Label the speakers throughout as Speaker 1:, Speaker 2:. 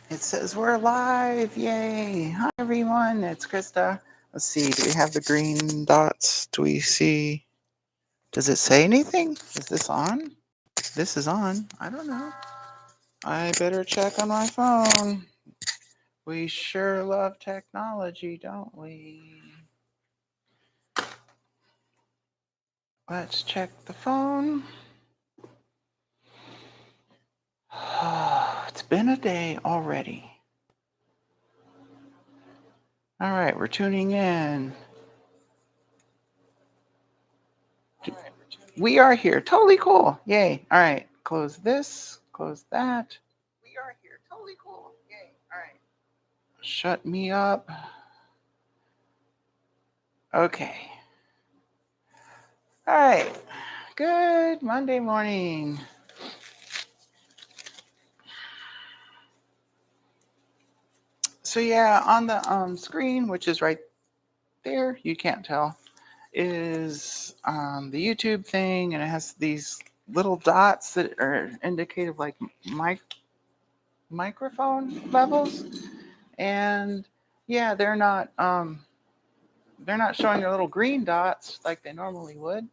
Speaker 1: It says we're live. Yay. Hi, everyone. It's Krista. Let's see. Do we have the green dots? Do we see? Does it say anything? Is this on? This is on. I don't know. I better check on my phone. We sure love technology, don't we? Let's check the phone. It's been a day already. All right, we're tuning in. We are here. Totally cool. Yay. All right. Close this. Close that. We are here. Totally cool. Yay. All right. Shut me up. Okay. All right. Good Monday morning. So yeah, on the screen, which is right there, you can't tell, is the YouTube thing, and it has these little dots that are indicative like microphone levels, and yeah, they're not showing their little green dots like they normally would.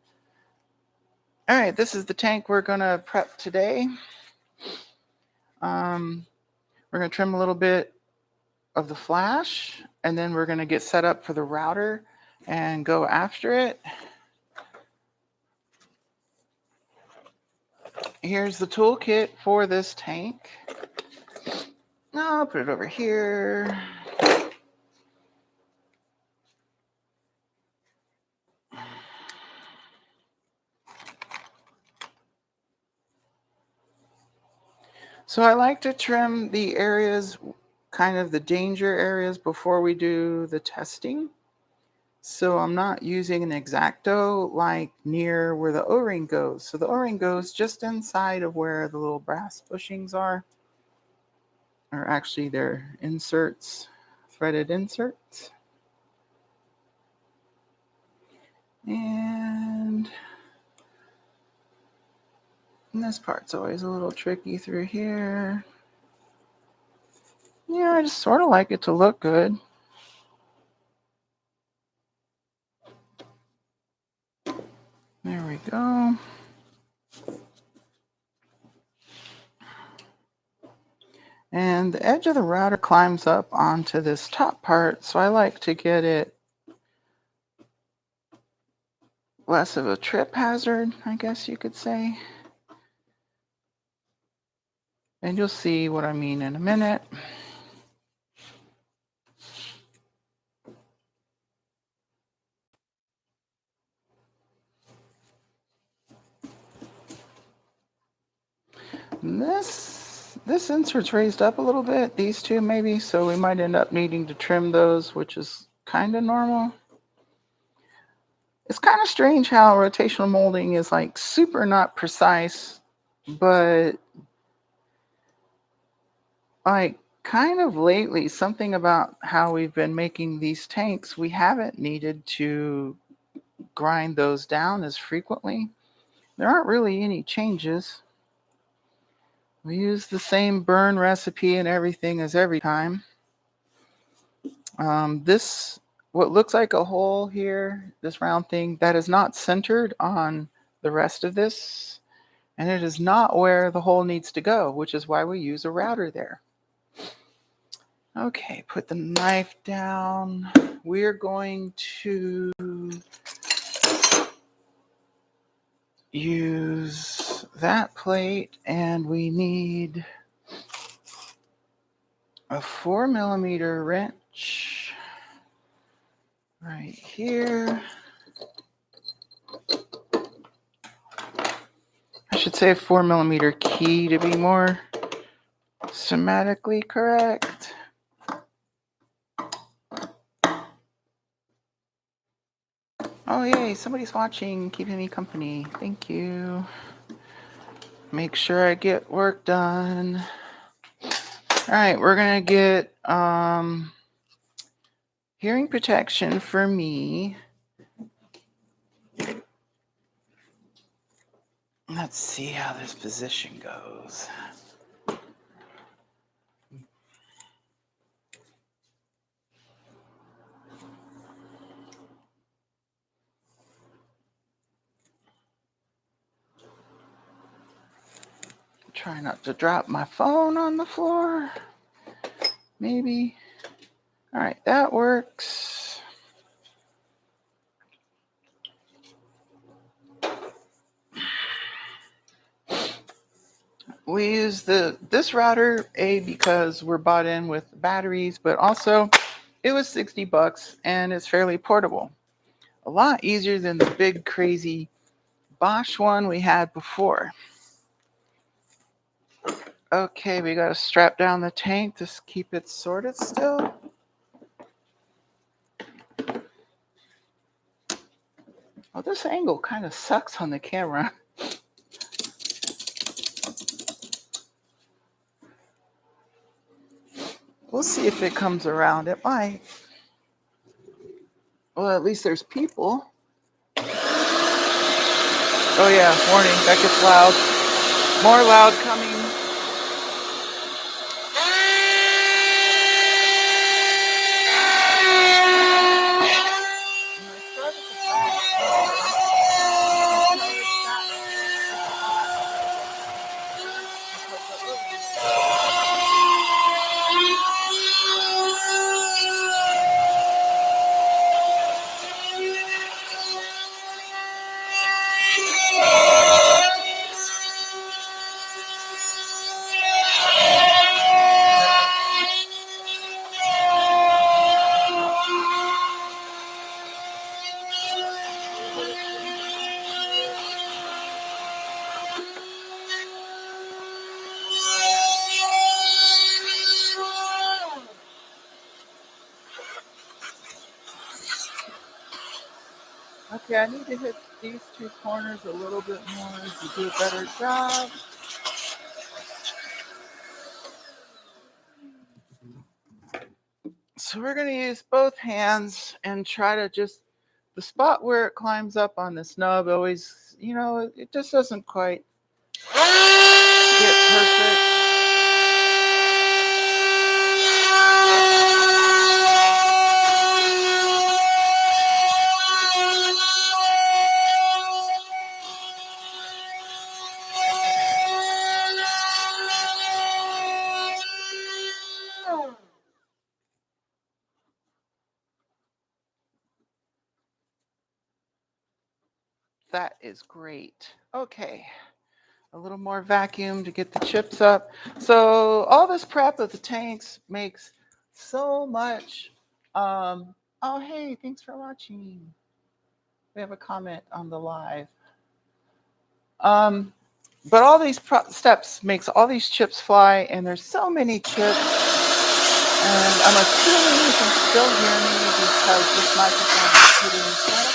Speaker 1: All right, this is the tank we're gonna prep today. We're gonna trim a little bit of the flash, and then we're gonna get set up for the router and go after it. Here's the toolkit for this tank. I'll put it over here. So I like to trim the areas, kind of the danger areas, before we do the testing. So I'm not using an X-Acto like near where the O-ring goes. So the O-ring goes just inside of where the little brass bushings are. Or actually they're inserts, threaded inserts. And this part's always a little tricky through here. Yeah, I just sort of like it to look good. There we go. And the edge of the router climbs up onto this top part, so I like to get it less of a trip hazard, I guess you could say. And you'll see what I mean in a minute. This insert's raised up a little bit, these two maybe, so we might end up needing to trim those, which is kind of normal. It's kind of strange how rotational molding is like super not precise, but like kind of lately, something about how we've been making these tanks, we haven't needed to grind those down as frequently. There aren't really any changes. We use the same burn recipe and everything as every time. This, what looks like a hole here, this round thing, that is not centered on the rest of this, and it is not where the hole needs to go, which is why we use a router there. Okay, put the knife down. We're going to use that plate, and we need a 4mm wrench right here. I should say a 4mm key to be more semantically correct. Oh yay, somebody's watching, keeping me company. Thank you. Make sure I get work done. All right, we're gonna get hearing protection for me. Let's see how this position goes. Try not to drop my phone on the floor. Maybe. All right, that works. We use this router, because we're bought in with batteries, but also it was $60 and it's fairly portable. A lot easier than the big crazy Bosch one we had before. Okay, we got to strap down the tank to keep it sorted still. Oh, this angle kind of sucks on the camera. We'll see if it comes around. It might. Well, at least there's people. Oh yeah, warning, that gets loud. More loud coming. Okay, I need to hit these two corners a little bit more to do a better job. So we're going to use both hands and try to just, the spot where it climbs up on this nub always, it just doesn't quite get perfect. That is great. Okay. A little more vacuum to get the chips up. So all this prep of the tanks makes so much. Oh, hey, thanks for watching. We have a comment on the live. But all these steps makes all these chips fly, and there's so many chips. And I'm assuming you can still hear me because this microphone is pretty incredible.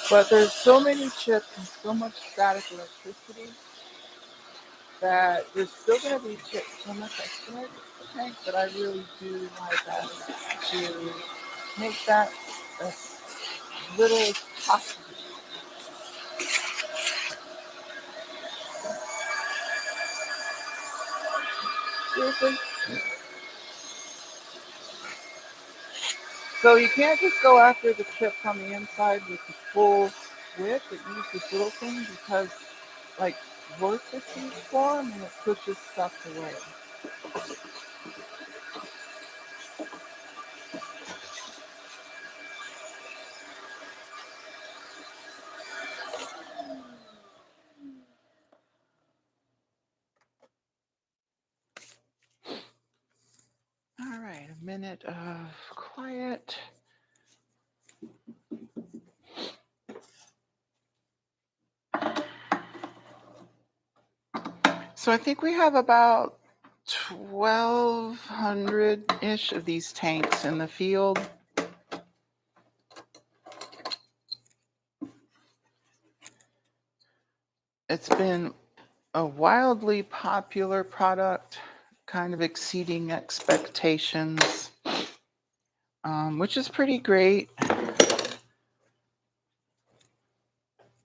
Speaker 1: But there's so many chips and so much static electricity that there's still going to be chips. So much extra in the tank, but I really do like that to make that as little as possible. Seriously. So you can't just go after the chips on the inside with the full width, but use this little thing because like vortices form and it pushes stuff away. All right, a minute of quiet. So I think we have about 1,200-ish of these tanks in the field. It's been a wildly popular product, kind of exceeding expectations, which is pretty great.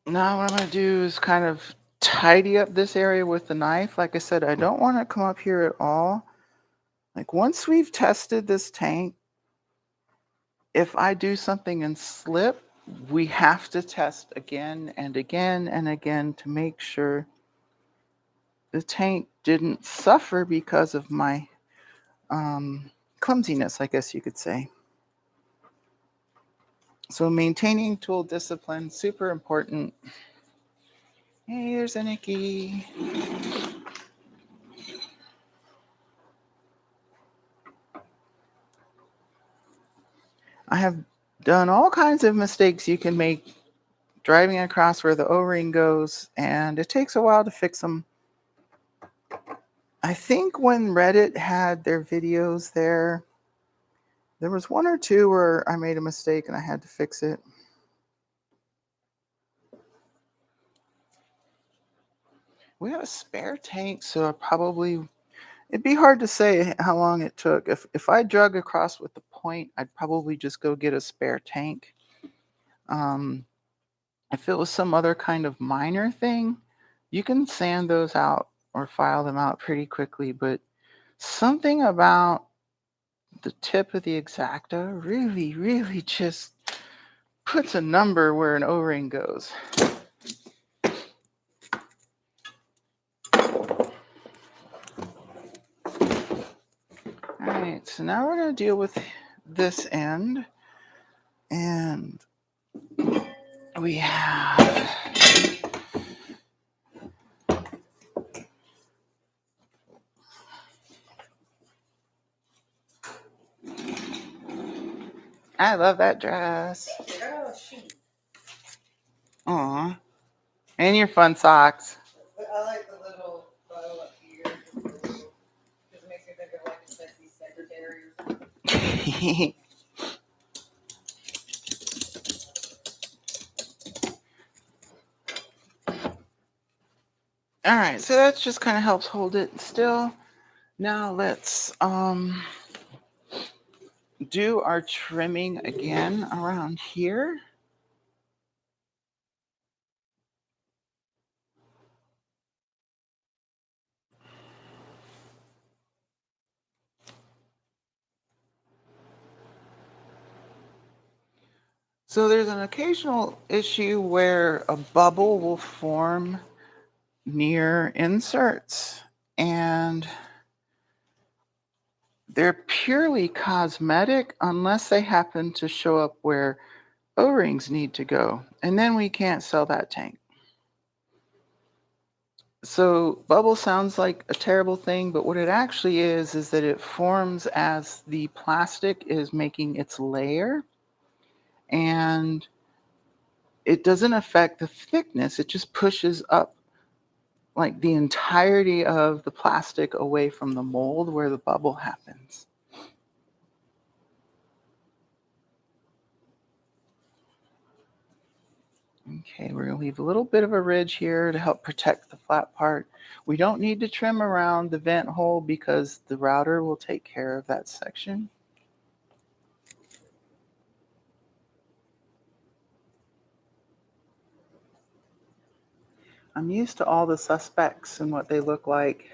Speaker 1: Now what I'm going to do is kind of tidy up this area with the knife. Like I said, I don't want to come up here at all. Like once we've tested this tank, if I do something and slip, we have to test again and again and again to make sure the tank didn't suffer because of my clumsiness, I guess you could say. So maintaining tool discipline, super important. Hey, there's a Nikki. I have done all kinds of mistakes you can make driving across where the O-ring goes, and it takes a while to fix them. I think when Reddit had their videos there was one or two where I made a mistake and I had to fix it. We have a spare tank, so it'd be hard to say how long it took. If I drug across with the point, I'd probably just go get a spare tank. If it was some other kind of minor thing, you can sand those out or file them out pretty quickly, but something about the tip of the X-Acto really, really just puts a number where an O-ring goes. All right, so now we're going to deal with this end. And we have I love that dress. Aw. And your fun socks.
Speaker 2: I like the little bow up here. Just makes me think of like a sexy secretary.
Speaker 1: All right, so that just kind of helps hold it still. Now let's do our trimming again around here. So there's an occasional issue where a bubble will form near inserts, and they're purely cosmetic unless they happen to show up where O-rings need to go, and then we can't sell that tank. So bubble sounds like a terrible thing, but what it actually is that it forms as the plastic is making its layer, and it doesn't affect the thickness. It just pushes up like the entirety of the plastic away from the mold where the bubble happens. Okay, we're going to leave a little bit of a ridge here to help protect the flat part. We don't need to trim around the vent hole because the router will take care of that section. I'm used to all the suspects and what they look like,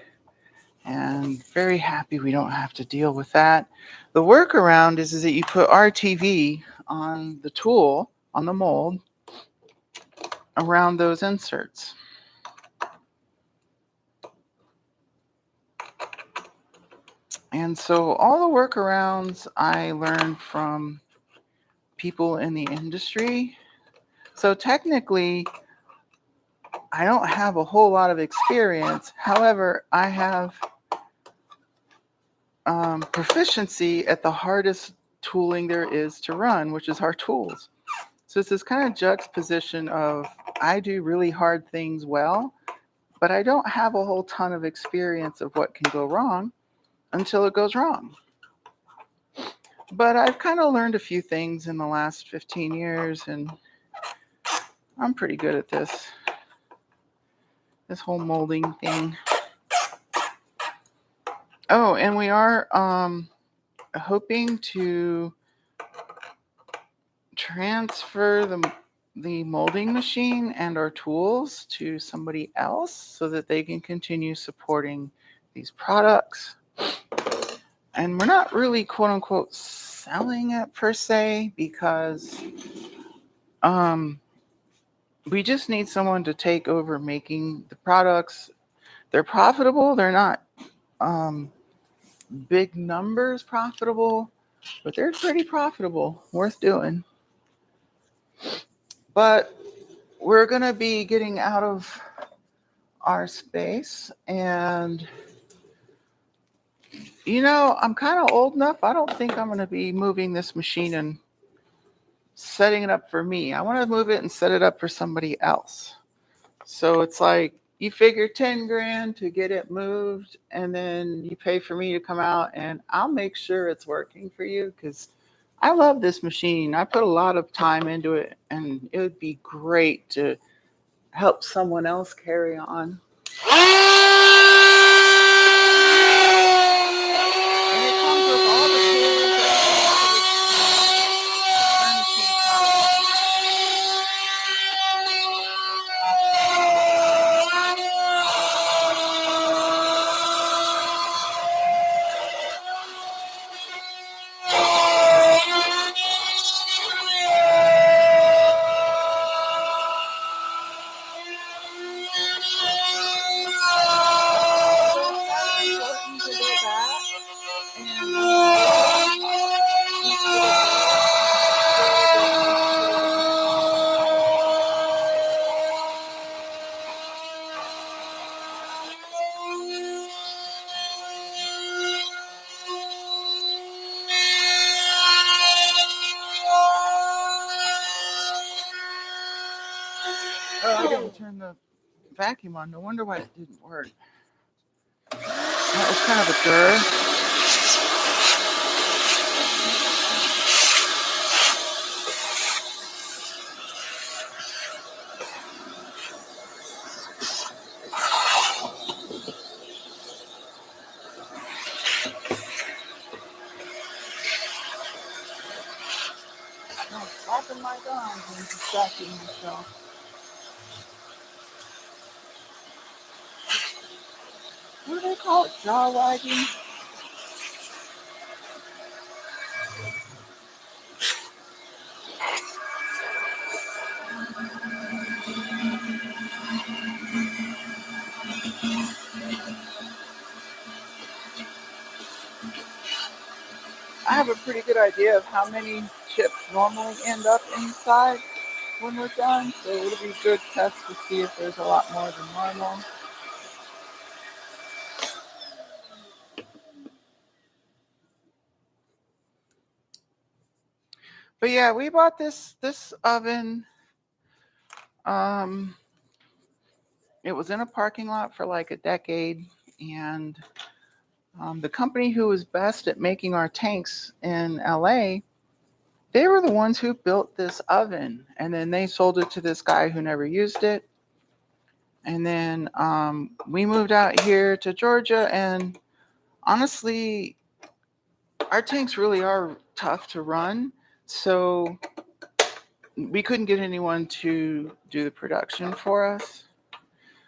Speaker 1: and very happy we don't have to deal with that. The workaround is that you put RTV on the tool, on the mold, around those inserts. And so all the workarounds I learned from people in the industry. So technically, I don't have a whole lot of experience. However, I have proficiency at the hardest tooling there is to run, which is our tools. So it's this kind of juxtaposition of I do really hard things well, but I don't have a whole ton of experience of what can go wrong until it goes wrong. But I've kind of learned a few things in the last 15 years, and I'm pretty good at this whole molding thing. Oh, and we are hoping to transfer the molding machine and our tools to somebody else so that they can continue supporting these products. And we're not really quote unquote selling it per se because we just need someone to take over making the products, They're profitable. They're not big numbers profitable, but they're pretty profitable, worth doing. But we're going to be getting out of our space, and I'm kind of old enough. I don't think I'm going to be moving this machine and setting it up for me. I want to move it and set it up for somebody else. So it's like you figure 10 grand to get it moved, and then you pay for me to come out, and I'll make sure it's working for you, because I love this machine. I put a lot of time into it, and it would be great to help someone else carry on. And it comes with all the tools I didn't turn the vacuum on. No wonder why it didn't work. That was kind of a blur. I'm slapping my gums and distracting myself. What do they call it? Jaw wagging? I have a pretty good idea of how many chips normally end up inside when we're done, so it'll be a good test to see if there's a lot more than normal. But yeah, we bought this oven. It was in a parking lot for like a decade, and the company who was best at making our tanks in LA, they were the ones who built this oven, and then they sold it to this guy who never used it. And then we moved out here to Georgia, and honestly, our tanks really are tough to run, so we couldn't get anyone to do the production for us.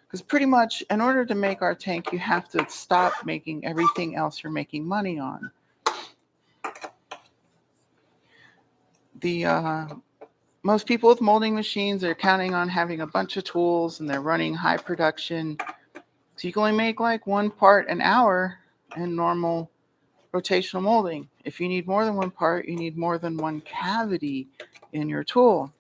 Speaker 1: Because pretty much, in order to make our tank, you have to stop making everything else you're making money on. Most people with molding machines are counting on having a bunch of tools, and they're running high production. So you can only make like one part an hour in normal rotational molding. If you need more than one part, you need more than one cavity in your tool.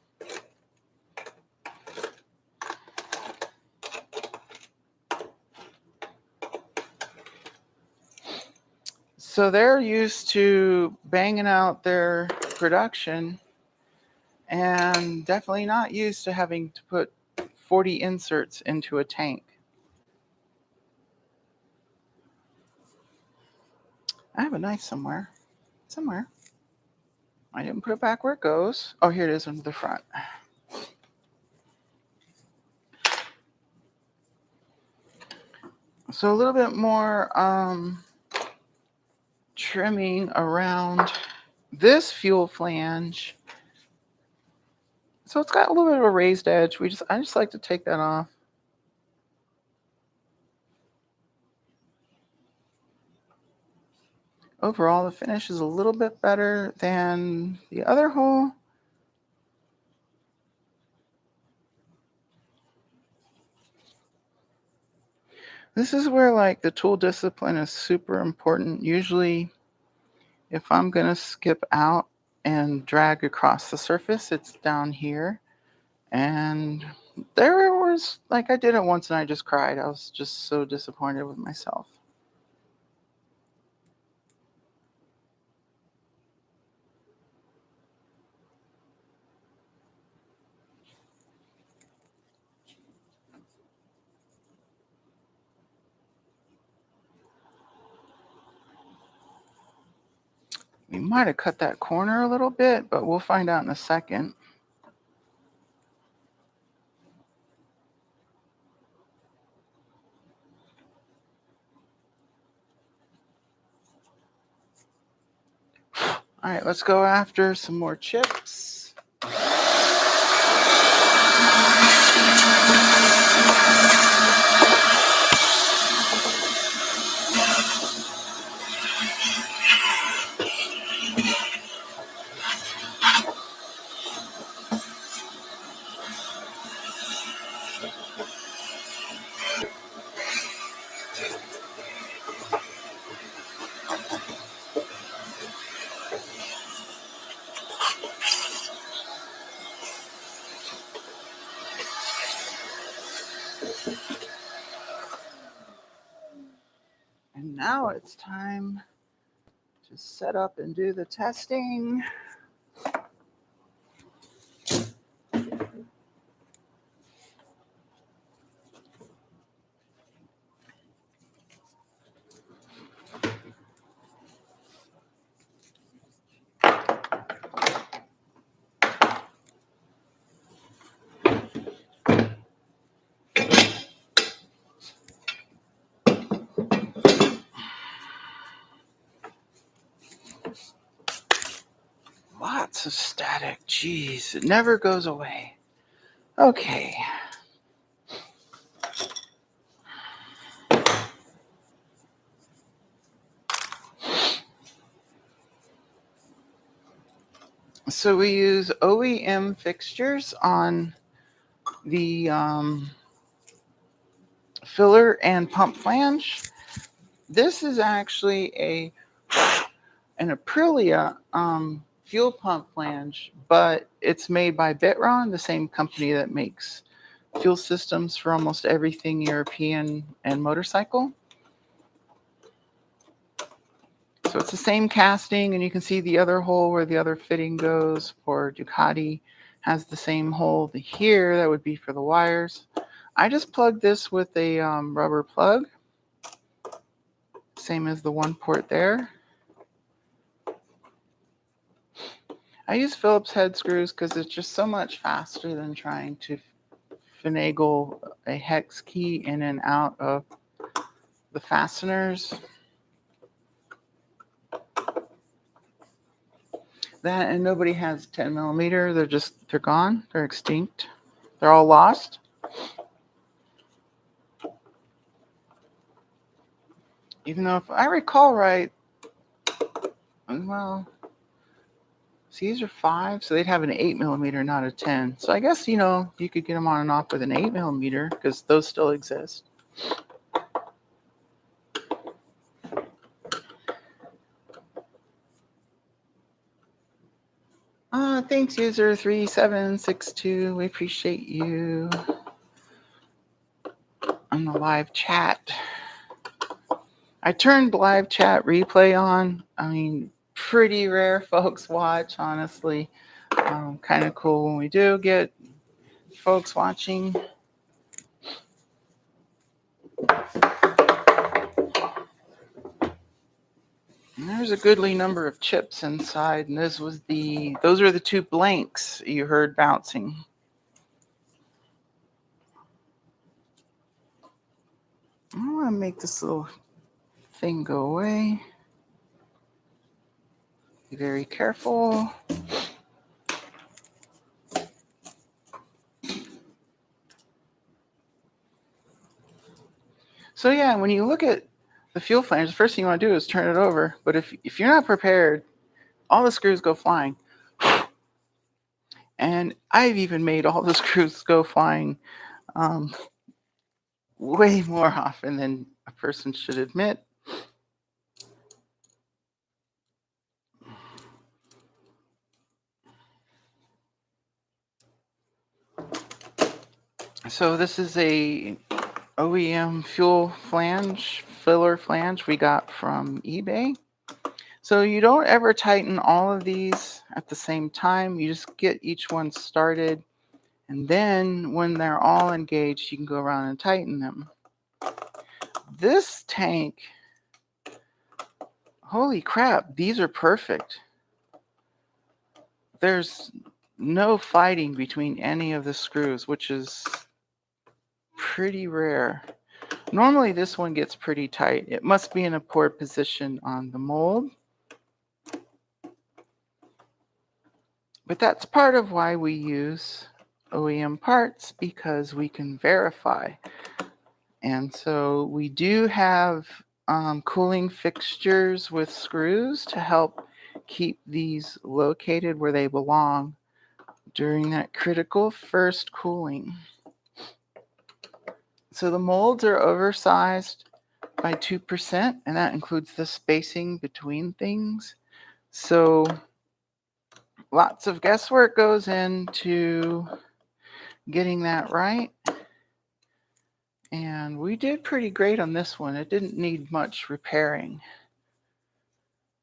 Speaker 1: So they're used to banging out their production, and definitely not used to having to put 40 inserts into a tank. I have a knife somewhere. I didn't put it back where it goes. Oh, here it is into the front. So a little bit more trimming around this fuel flange. So it's got a little bit of a raised edge. I just like to take that off. Overall, the finish is a little bit better than the other hole. This is where like the tool discipline is super important. Usually if I'm going to skip out and drag across the surface, it's down here. And there was, like, I did it once and I just cried. I was just so disappointed with myself. We might have cut that corner a little bit, but we'll find out in a second. All right, let's go after some more chips. And now it's time to set up and do the testing. Lots of static. Jeez, it never goes away. Okay. So we use OEM fixtures on the filler and pump flange. This is actually an Aprilia fuel pump flange, but it's made by Bitron, the same company that makes fuel systems for almost everything European and motorcycle. So it's the same casting, and you can see the other hole where the other fitting goes for Ducati has the same hole here. That would be for the wires. I just plugged this with a rubber plug, same as the one port there. I use Phillips head screws because it's just so much faster than trying to finagle a hex key in and out of the fasteners. That, and nobody has 10 millimeter. They're gone. They're extinct. They're all lost. Even though, if I recall right, well, see, these are 5, so they'd have an 8 millimeter, not a 10. So I guess, you could get them on and off with an 8 millimeter because those still exist. Thanks, user 3762. We appreciate you on the live chat. I turned live chat replay on. I mean, pretty rare folks watch, honestly. Kind of cool when we do get folks watching. And there's a goodly number of chips inside, and those are the 2 blanks you heard bouncing. I want to make this little thing go away. Be very careful. So yeah, when you look at the fuel flange, the first thing you want to do is turn it over. But if you're not prepared, all the screws go flying. And I've even made all the screws go flying way more often than a person should admit. So this is a OEM fuel flange, filler flange we got from eBay. So you don't ever tighten all of these at the same time. You just get each one started. And then when they're all engaged, you can go around and tighten them. This tank, holy crap, these are perfect. There's no fighting between any of the screws, which is pretty rare. Normally this one gets pretty tight. It must be in a poor position on the mold. But that's part of why we use OEM parts, because we can verify. And so we do have cooling fixtures with screws to help keep these located where they belong during that critical first cooling. So the molds are oversized by 2%, and that includes the spacing between things. So lots of guesswork goes into getting that right. And we did pretty great on this one. It didn't need much repairing.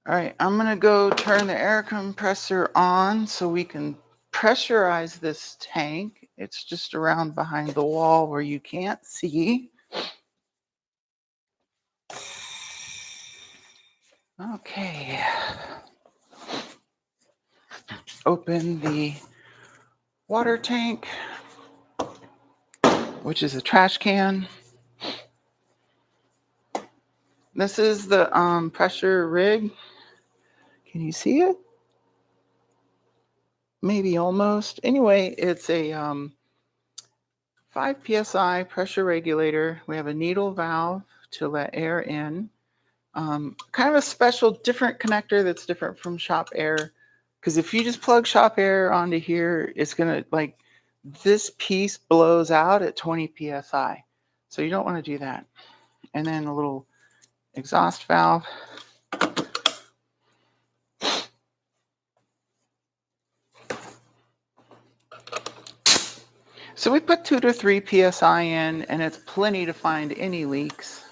Speaker 1: All right, I'm gonna go turn the air compressor on so we can pressurize this tank. It's just around behind the wall where you can't see. Okay. Open the water tank, which is a trash can. This is the pressure rig. Can you see it? Maybe almost. Anyway, it's a 5 psi pressure regulator. We have a needle valve to let air in. Kind of a special, different connector that's different from shop air. Because if you just plug shop air onto here, it's going to, like, this piece blows out at 20 psi. So you don't want to do that. And then a little exhaust valve. So we put 2 to 3 psi in, and it's plenty to find any leaks.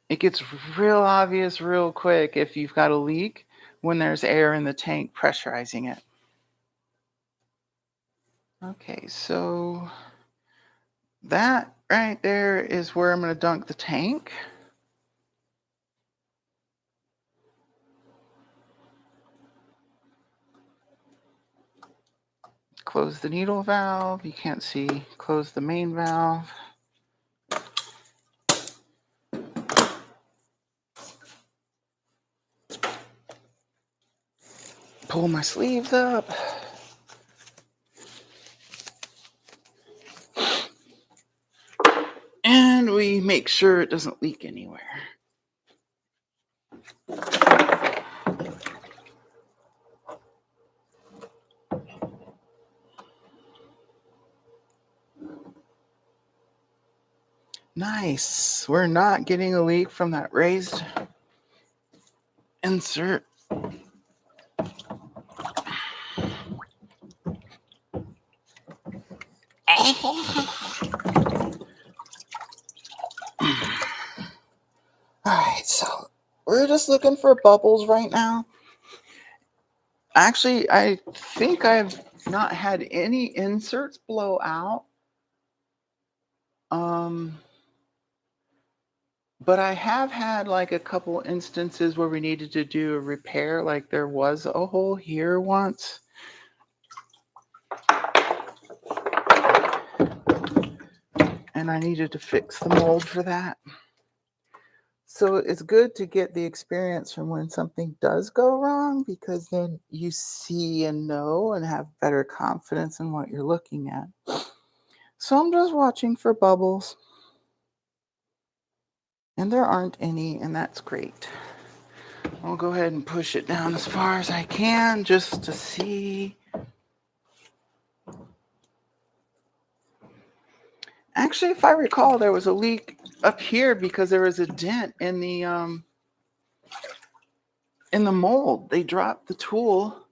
Speaker 1: It gets real obvious real quick if you've got a leak when there's air in the tank pressurizing it. Okay, so that right there is where I'm going to dunk the tank. Close the needle valve. You can't see. Close the main valve. Pull my sleeves up. And we make sure it doesn't leak anywhere. Nice. We're not getting a leak from that raised insert. Alright, so we're just looking for bubbles right now. Actually, I think I've not had any inserts blow out. But I have had like a couple instances where we needed to do a repair, like there was a hole here once. And I needed to fix the mold for that. So it's good to get the experience from when something does go wrong, because then you see and know and have better confidence in what you're looking at. So I'm just watching for bubbles. And there aren't any, and that's great. I'll go ahead and push it down as far as I can just to see. Actually, if I recall, there was a leak up here because there was a dent in the mold. They dropped the tool,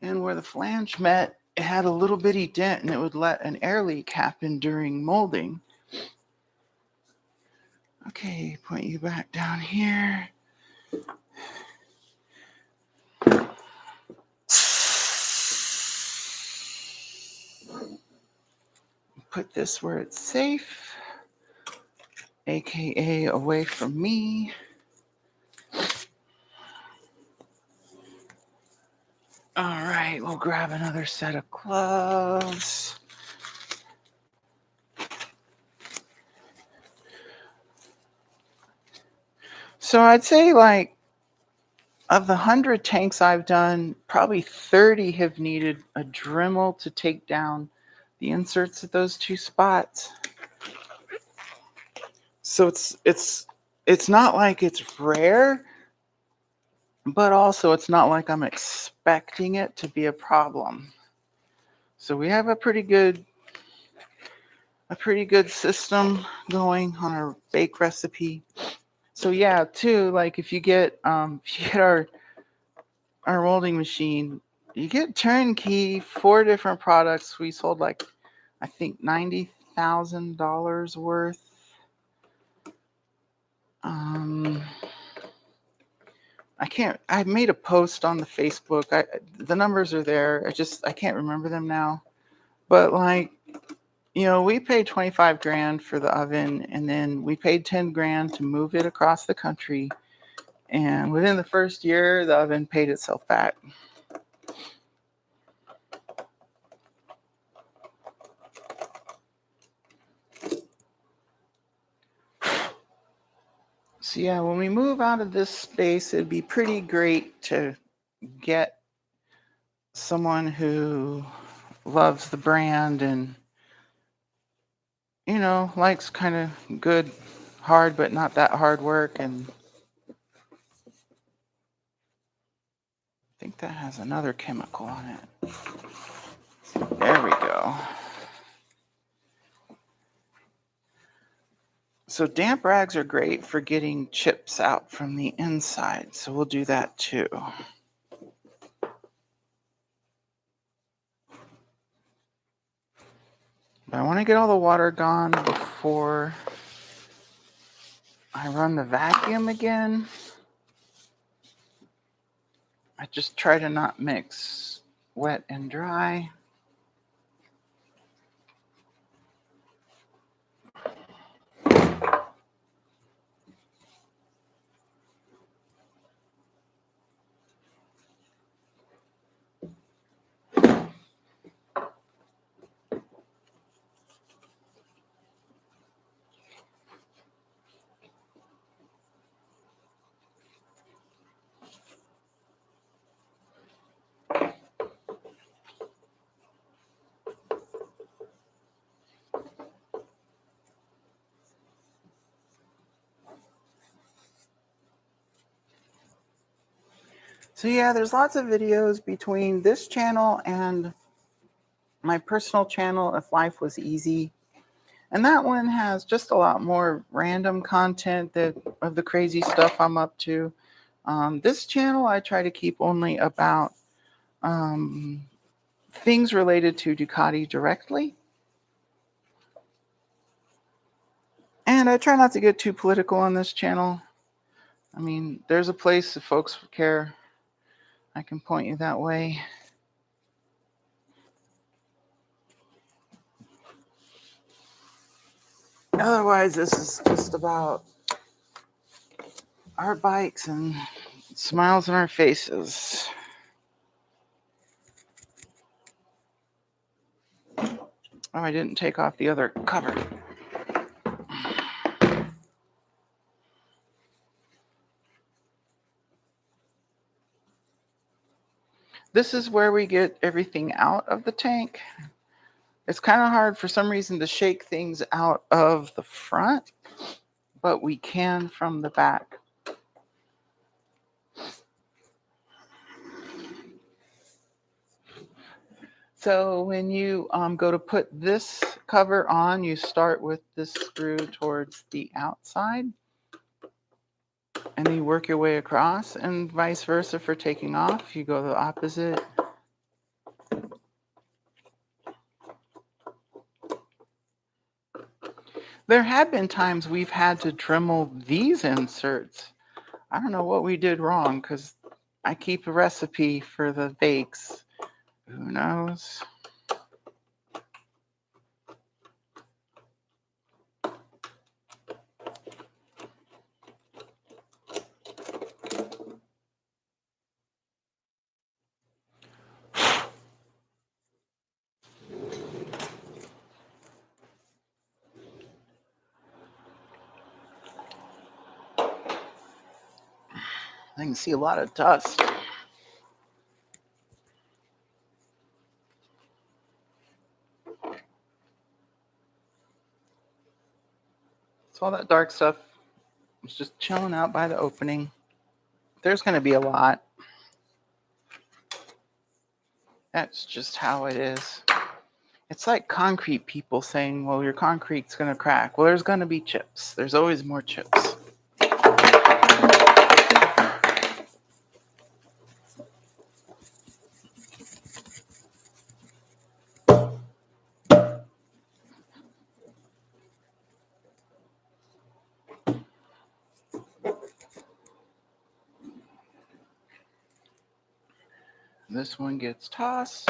Speaker 1: and where the flange met, it had a little bitty dent, and it would let an air leak happen during molding. Okay, point you back down here. Put this where it's safe, aka away from me. All right, we'll grab another set of gloves. So I'd say, like, of the 100 tanks I've done, probably 30 have needed a Dremel to take down the inserts at those two spots. So it's not like it's rare, but also it's not like I'm expecting it to be a problem. So we have a pretty good system going on our bake recipe. So yeah, too, like if you get our molding machine, you get turnkey 4 different products. We sold, like, I think $90,000 worth. I made a post on the Facebook. The numbers are there. I can't remember them now. But, like, we paid 25 grand for the oven, and then we paid 10 grand to move it across the country. And within the first year, the oven paid itself back. So yeah, when we move out of this space, it'd be pretty great to get someone who loves the brand and, likes kind of good, hard, but not that hard work. And I think that has another chemical on it. There we go. So damp rags are great for getting chips out from the inside. So we'll do that too. But I want to get all the water gone before I run the vacuum again. I just try to not mix wet and dry. So yeah, there's lots of videos between this channel and my personal channel, If Life Was Easy. And that one has just a lot more random content of the crazy stuff I'm up to. This channel, I try to keep only about things related to Ducati directly. And I try not to get too political on this channel. I mean, there's a place if folks care, I can point you that way. Otherwise, this is just about our bikes and smiles on our faces. Oh, I didn't take off the other cover. This is where we get everything out of the tank. It's kind of hard for some reason to shake things out of the front, but we can from the back. So when you go to put this cover on, you start with this screw towards the outside, and then you work your way across, and vice versa for taking off. You go the opposite. There have been times we've had to Dremel these inserts. I don't know what we did wrong, because I keep a recipe for the bakes. Who knows? I can see a lot of dust. So all that dark stuff was just chilling out by the opening. There's going to be a lot. That's just how it is. It's like concrete people saying, well, your concrete's going to crack. Well, there's going to be chips. There's always more chips. This one gets tossed.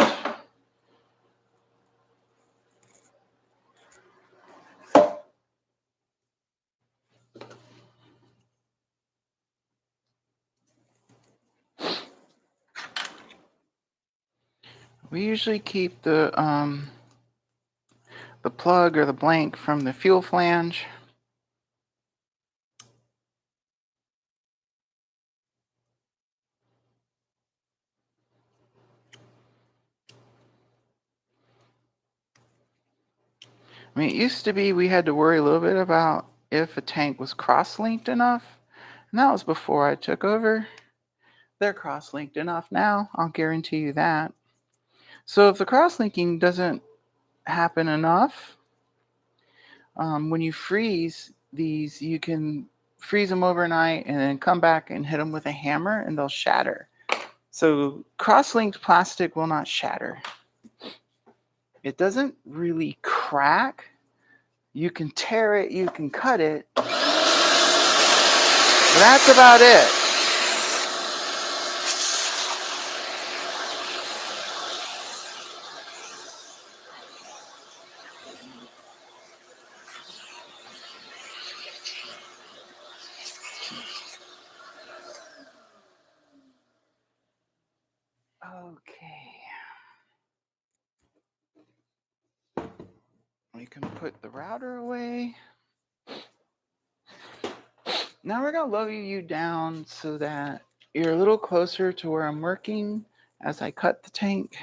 Speaker 1: We usually keep the plug or the blank from the fuel flange. I mean, it used to be we had to worry a little bit about if a tank was cross-linked enough, and that was before I took over. They're cross-linked enough now, I'll guarantee you that. So if the cross-linking doesn't happen enough, when you freeze these, you can freeze them overnight and then come back and hit them with a hammer and they'll shatter. So cross-linked plastic will not shatter. It doesn't really crack. You can tear it, you can cut it. But that's about it. Okay. We can put the router away. Now we're going to lower you down so that you're a little closer to where I'm working as I cut the tank.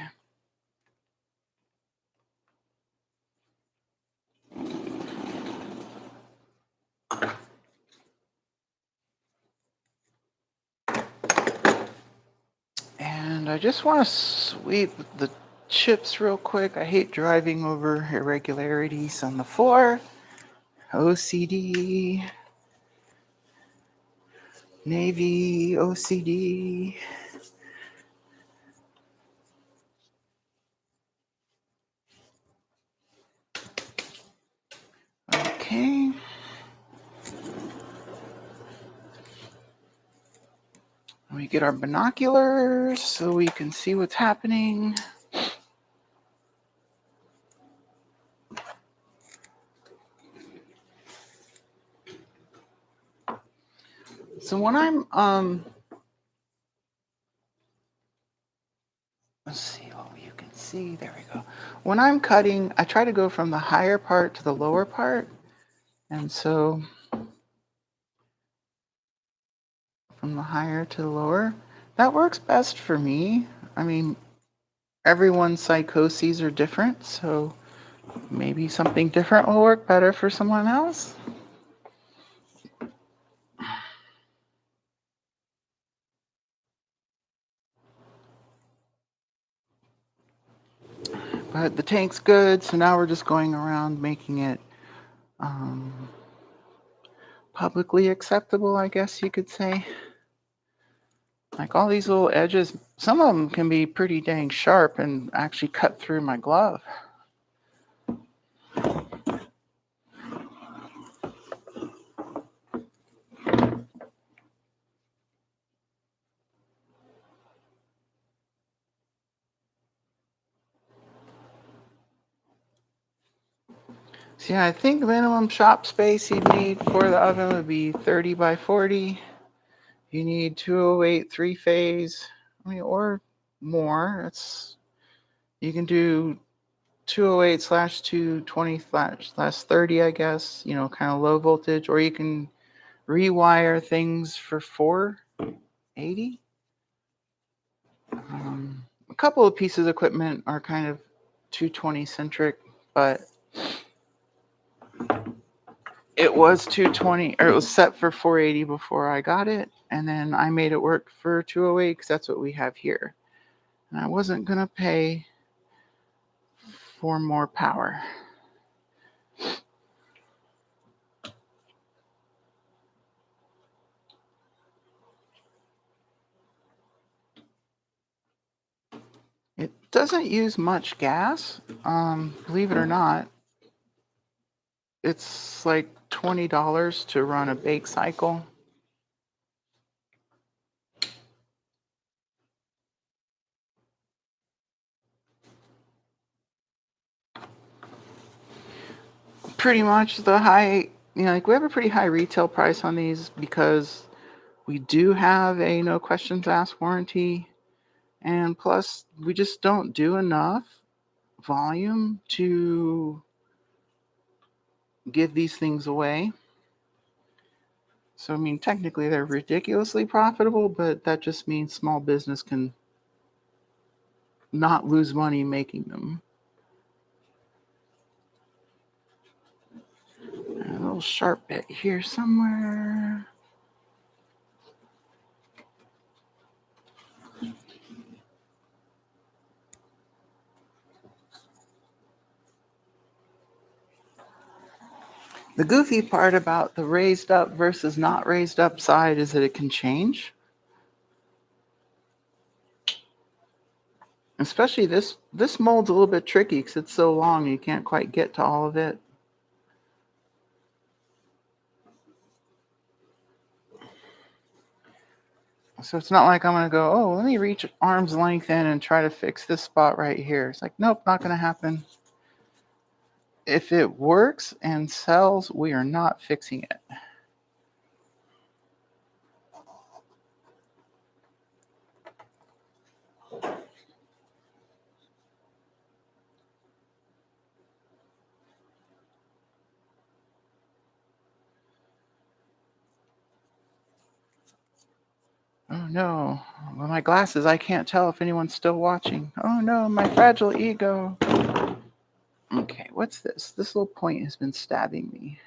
Speaker 1: And I just want to sweep the chips real quick. I hate driving over irregularities on the floor. OCD. Navy OCD. Okay. We get our binoculars so we can see what's happening. So when I'm let's see what you can see. There we go. When I'm cutting, I try to go from the higher part to the lower part. And so from the higher to the lower, that works best for me. I mean, everyone's psychoses are different, so maybe something different will work better for someone else. But the tank's good, so now we're just going around making it publicly acceptable, I guess you could say. Like all these little edges, some of them can be pretty dang sharp and actually cut through my glove. So yeah, I think minimum shop space you'd need for the oven would be 30 by 40. You need 208 3-phase, or more. You can do 208/220/30, I guess, kind of low voltage, or you can rewire things for 480. A couple of pieces of equipment are kind of 220 centric, but it was 220, or it was set for 480 before I got it, and then I made it work for 208 because that's what we have here. And I wasn't going to pay for more power. It doesn't use much gas, believe it or not. It's like $20 to run a bake cycle. Pretty much the high, we have a pretty high retail price on these because we do have a no questions asked warranty, and plus we just don't do enough volume to give these things away. So technically they're ridiculously profitable, but that just means small business can not lose money making them. A little sharp bit here somewhere. The goofy part about the raised up versus not raised up side is that it can change. Especially this mold's a little bit tricky because it's so long you can't quite get to all of it. So it's not like I'm going to go, oh, let me reach arm's length in and try to fix this spot right here. It's like, nope, not going to happen. If it works and sells, we are not fixing it. Oh no, with my glasses, I can't tell if anyone's still watching. Oh no, my fragile ego. Okay, what's this? This little point has been stabbing me.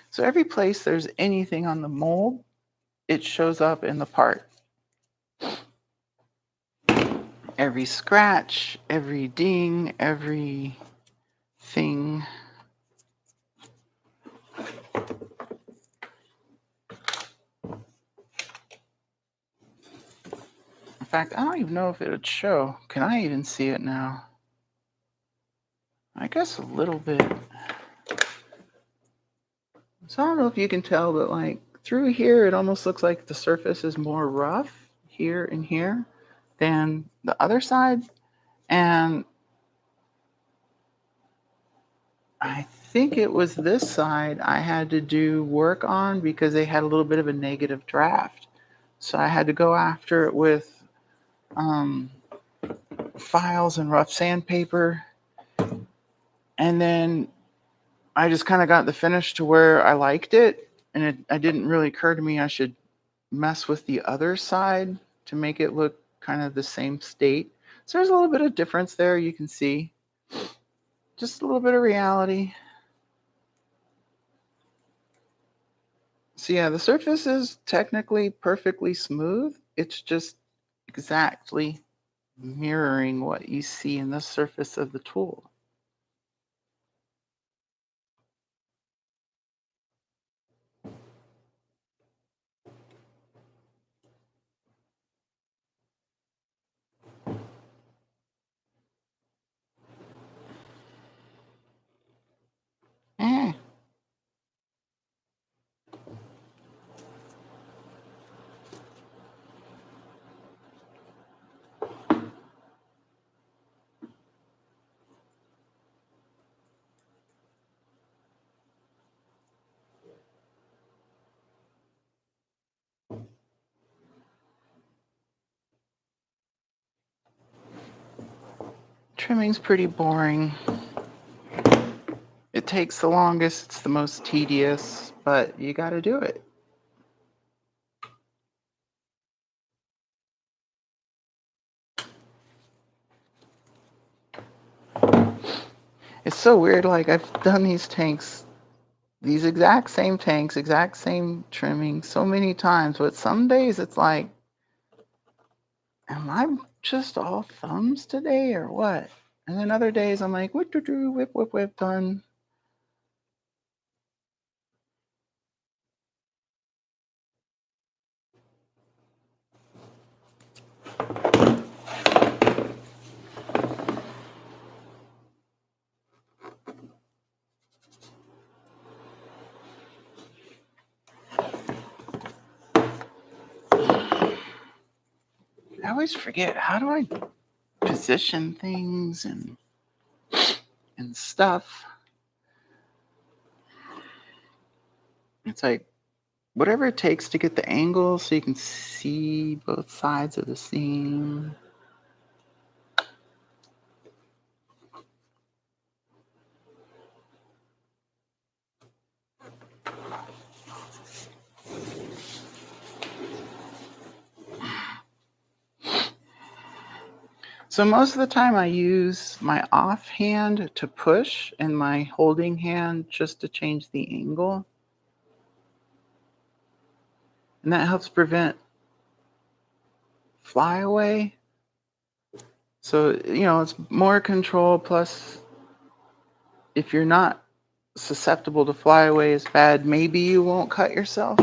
Speaker 1: So every place there's anything on the mold, it shows up in the part. Every scratch, every ding, every thing. In fact, I don't even know if it would show. Can I even see it now? I guess a little bit. So I don't know if you can tell, but like through here, it almost looks like the surface is more rough here and here than the other side. And I think it was this side I had to do work on because they had a little bit of a negative draft. So I had to go after it with files and rough sandpaper. And then I just kind of got the finish to where I liked it. And it didn't really occur to me I should mess with the other side to make it look kind of the same state. So there's a little bit of difference there you can see. Just a little bit of reality. So yeah, the surface is technically perfectly smooth. It's just exactly mirroring what you see in the surface of the tool. Eh. Trimming's pretty boring. It takes the longest, it's the most tedious, but you gotta do it. It's so weird, like I've done these tanks, these exact same tanks, exact same trimming so many times, but some days it's like, am I just all thumbs today or what? And then other days I'm like, whip, whip, whip, whip, done. I always forget, how do I position things and stuff? It's like whatever it takes to get the angle so you can see both sides of the seam. So most of the time I use my off hand to push and my holding hand just to change the angle. And that helps prevent flyaway. So, it's more control, plus if you're not susceptible to flyaway as bad, maybe you won't cut yourself.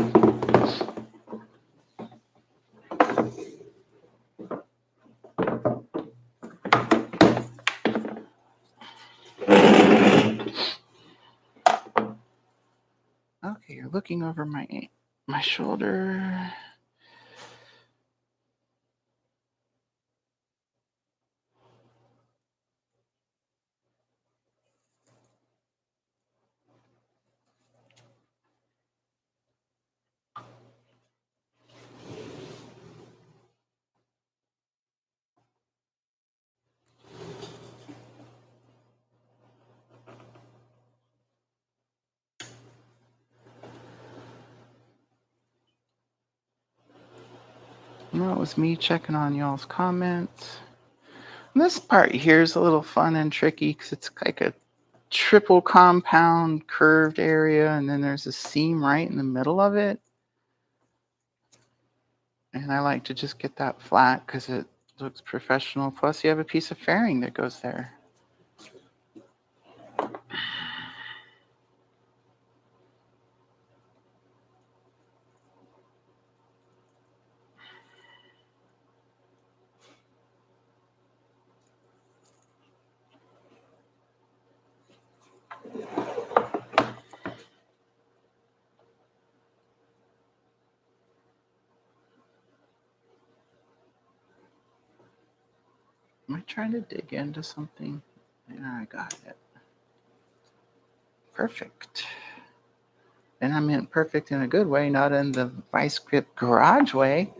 Speaker 1: Okay, you're looking over my shoulder. That was me checking on y'all's comments. And this part here is a little fun and tricky because it's like a triple compound curved area, and then there's a seam right in the middle of it. And I like to just get that flat because it looks professional. Plus you have a piece of fairing that goes there. Am I trying to dig into something? Yeah, I got it. Perfect. And I meant perfect in a good way, not in the vice grip garage way.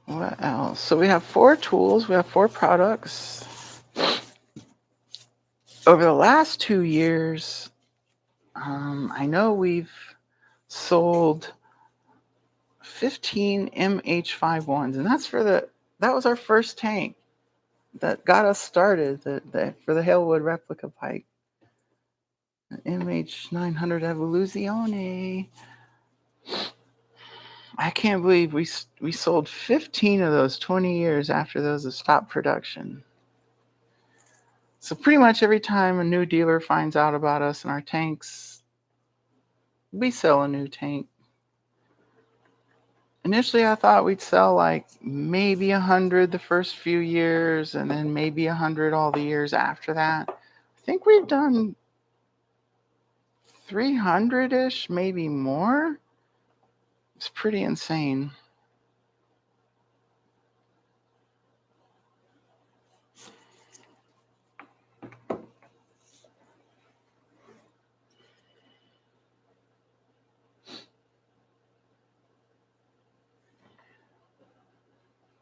Speaker 1: What else? So we have 4 tools. We have 4 products. over the last 2 years, I know we've sold 15 MH51s, and that was our first tank that got us started for the Halewood replica pipe. MH900 Evoluzione. I can't believe we sold 15 of those 20 years after those have stopped production. So pretty much every time a new dealer finds out about us and our tanks, we sell a new tank. Initially, I thought we'd sell like maybe 100 the first few years and then maybe 100 all the years after that. I think we've done 300-ish, maybe more. It's pretty insane.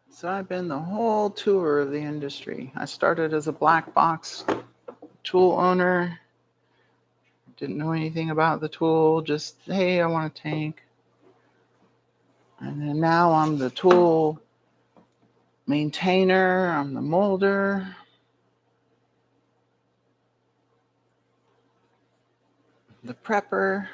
Speaker 1: So I've been the whole tour of the industry. I started as a black box tool owner. Didn't know anything about the tool, just, hey, I want a tank. And then now I'm the tool maintainer, I'm the molder. The prepper.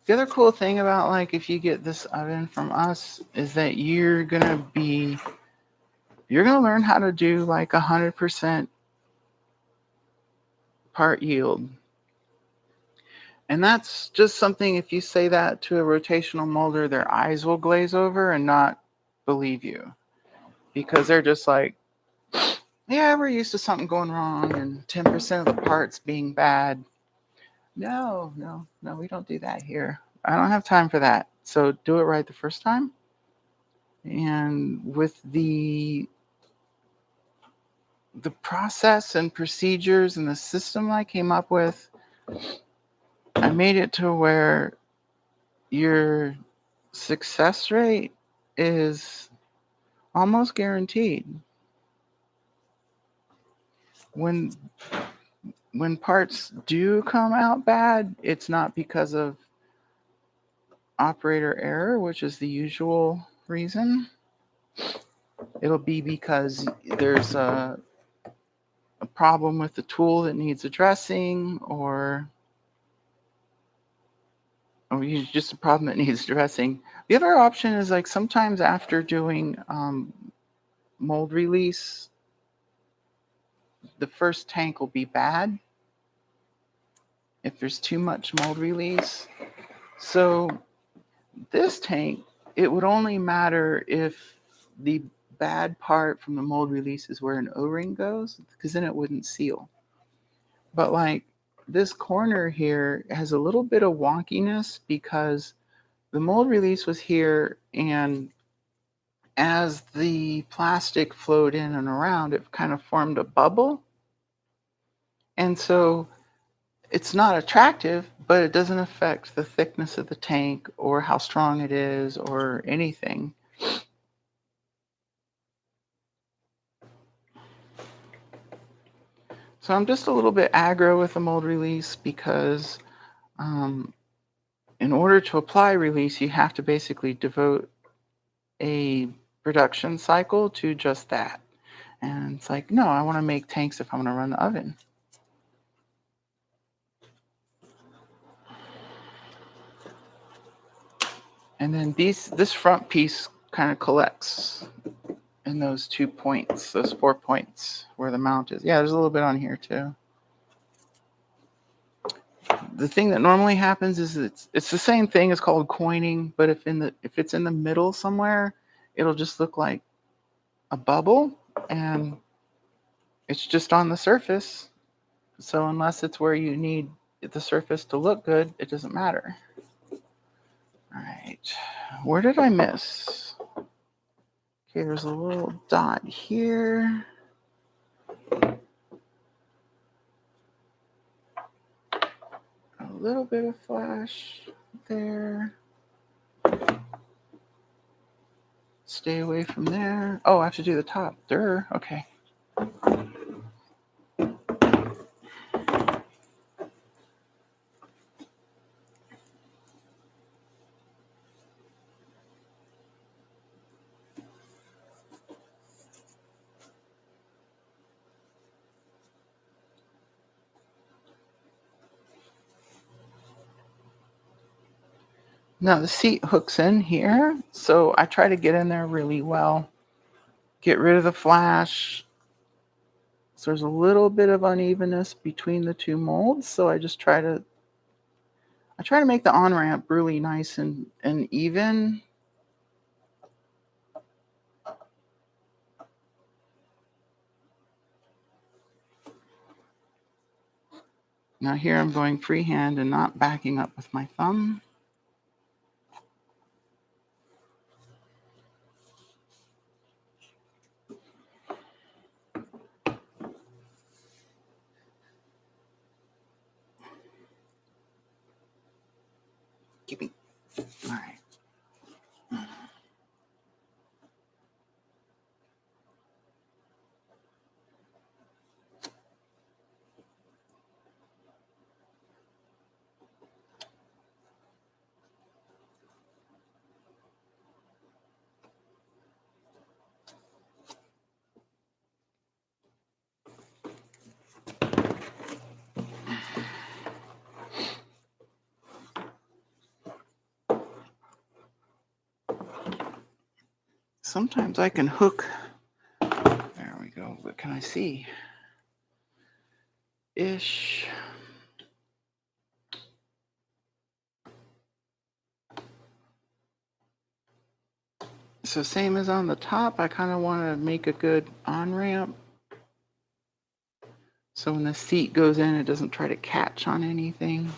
Speaker 1: The other cool thing about like if you get this oven from us is that you're gonna learn how to do like 100% part yield. And that's just something, if you say that to a rotational molder, their eyes will glaze over and not believe you. Because they're just like, yeah, we're used to something going wrong and 10% of the parts being bad. No, we don't do that here. I don't have time for that. So do it right the first time. And with the process and procedures and the system I came up with, I made it to where your success rate is almost guaranteed. When parts do come out bad, it's not because of operator error, which is the usual reason. It'll be because there's a problem with the tool that needs addressing, or just a problem that needs addressing. The other option is like sometimes after doing mold release, the first tank will be bad if there's too much mold release. So this tank, it would only matter if the bad part from the mold release is where an O-ring goes, because then it wouldn't seal. But like this corner here has a little bit of wonkiness because the mold release was here, and as the plastic flowed in and around, it kind of formed a bubble. And so it's not attractive, but it doesn't affect the thickness of the tank or how strong it is or anything. So I'm just a little bit aggro with the mold release because in order to apply release, you have to basically devote a production cycle to just that. And it's like, no, I want to make tanks if I'm going to run the oven. And then this front piece kind of collects in those 2 points, those 4 points where the mount is. Yeah, there's a little bit on here too. The thing that normally happens is it's the same thing. It's called coining, but if it's in the middle somewhere, it'll just look like a bubble, and it's just on the surface. So unless it's where you need the surface to look good, it doesn't matter. All right, where did I miss? Okay, there's a little dot here. A little bit of flash there. Stay away from there. Oh, I have to do the top. Okay. Now the seat hooks in here, so I try to get in there really well. Get rid of the flash. So there's a little bit of unevenness between the two molds, so I try to make the on-ramp really nice and even. Now here I'm going freehand and not backing up with my thumb. Keep me. All right. Sometimes I can hook. There we go. What can I see? Ish. So same as on the top, I kind of want to make a good on-ramp. So when the seat goes in, it doesn't try to catch on anything.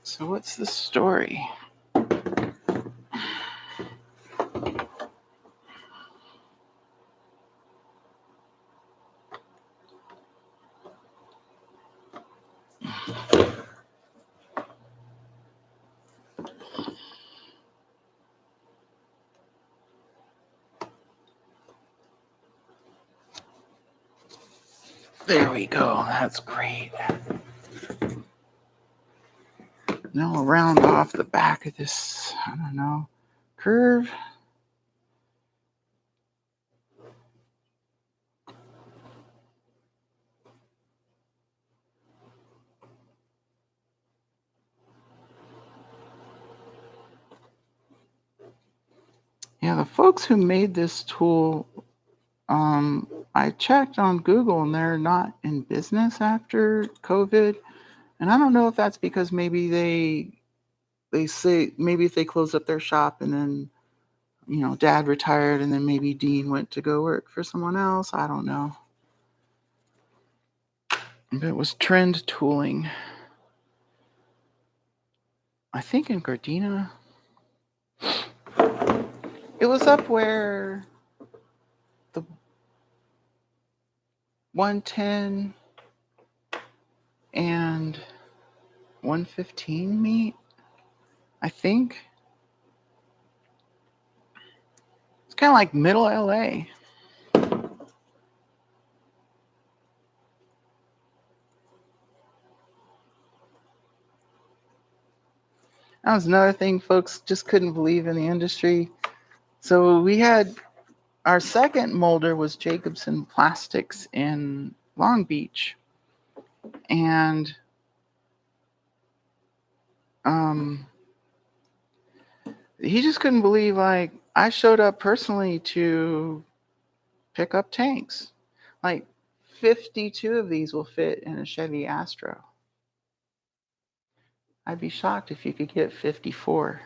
Speaker 1: So what's the story? There we go. That's great. Now we'll round off the back of this, I don't know, curve. Yeah, the folks who made this tool, I checked on Google and they're not in business after COVID. And I don't know if that's because maybe they say maybe if they closed up their shop and then, Dad retired and then maybe Dean went to go work for someone else. I don't know. But it was Trend Tooling. I think in Gardena. It was up where the 110 and 115 meet, I think. It's kind of like middle LA. That was another thing folks just couldn't believe in the industry. So we had our second molder was Jacobson Plastics in Long Beach. And he just couldn't believe, like, I showed up personally to pick up tanks. Like 52 of these will fit in a Chevy Astro. I'd be shocked if you could get 54.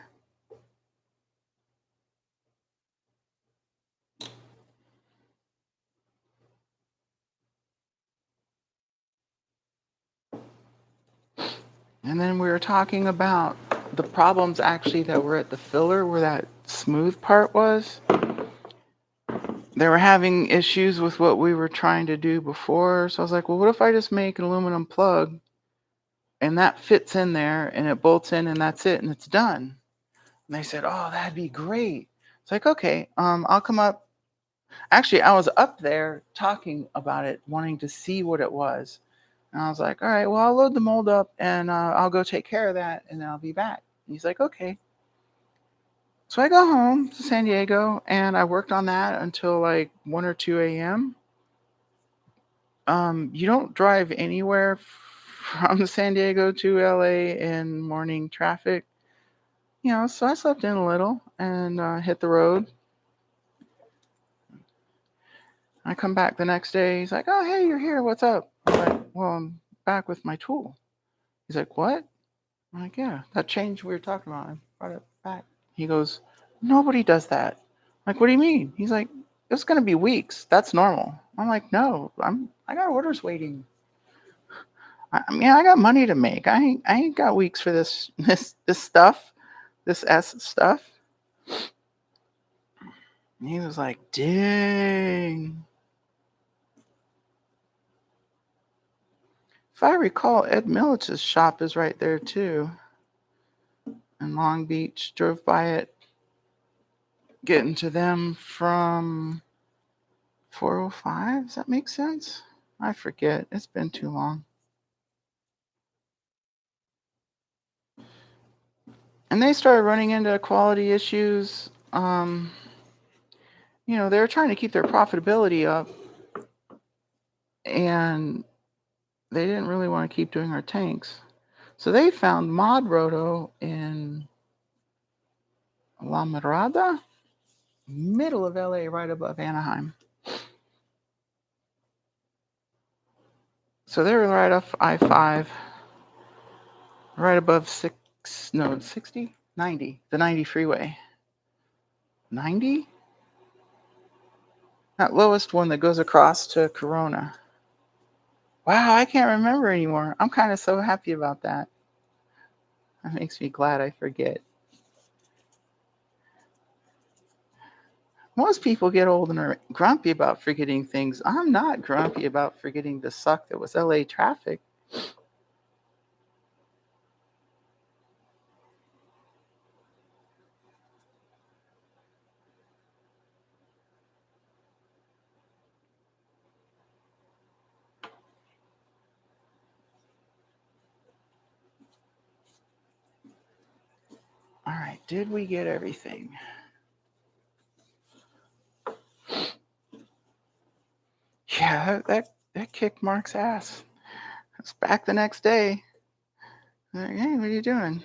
Speaker 1: And then we were talking about the problems actually that were at the filler where that smooth part was. They were having issues with what we were trying to do before. So I was like, well, what if I just make an aluminum plug and that fits in there and it bolts in and that's it and it's done. And they said, oh, that'd be great. It's like, okay, I'll come up. Actually, I was up there talking about it, wanting to see what it was. And I was like, all right, well, I'll load the mold up and I'll go take care of that and I'll be back. And he's like, okay. So I go home to San Diego and I worked on that until like 1 or 2 a.m. You don't drive anywhere from San Diego to LA in morning traffic. So I slept in a little and hit the road. I come back the next day. He's like, oh, hey, you're here. What's up? I'm like, well, I'm back with my tool. He's like, what? I'm like, yeah, that change we were talking about. I brought it back. He goes, nobody does that. I'm like, what do you mean? He's like, it's going to be weeks. That's normal. I'm like, no, I got orders waiting. I mean, I got money to make. I ain't got weeks for this stuff, this S stuff. And he was like, dang. If I recall, Ed Milich's shop is right there too. In Long Beach. Drove by it, getting to them from 405. Does that make sense? I forget. It's been too long. And they started running into quality issues. They were trying to keep their profitability up, and they didn't really want to keep doing our tanks. So they found Mod Roto in La Mirada, middle of LA, right above Anaheim. So they were right off I-5, right above 60? 90, the 90 freeway. 90? That lowest one that goes across to Corona. Wow, I can't remember anymore. I'm kind of so happy about that. That makes me glad I forget. Most people get old and are grumpy about forgetting things. I'm not grumpy about forgetting the suck that was LA traffic. All right, did we get everything? Yeah, that kicked Mark's ass. I was back the next day. Like, hey, what are you doing?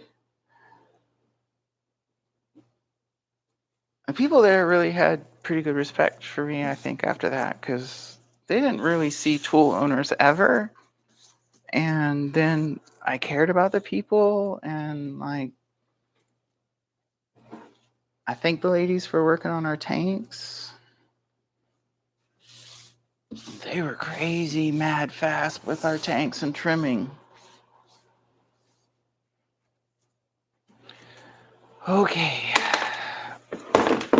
Speaker 1: And people there really had pretty good respect for me, I think, after that, because they didn't really see tool owners ever. And then I cared about the people, and like, I thank the ladies for working on our tanks. They were crazy mad fast with our tanks and trimming. Okay.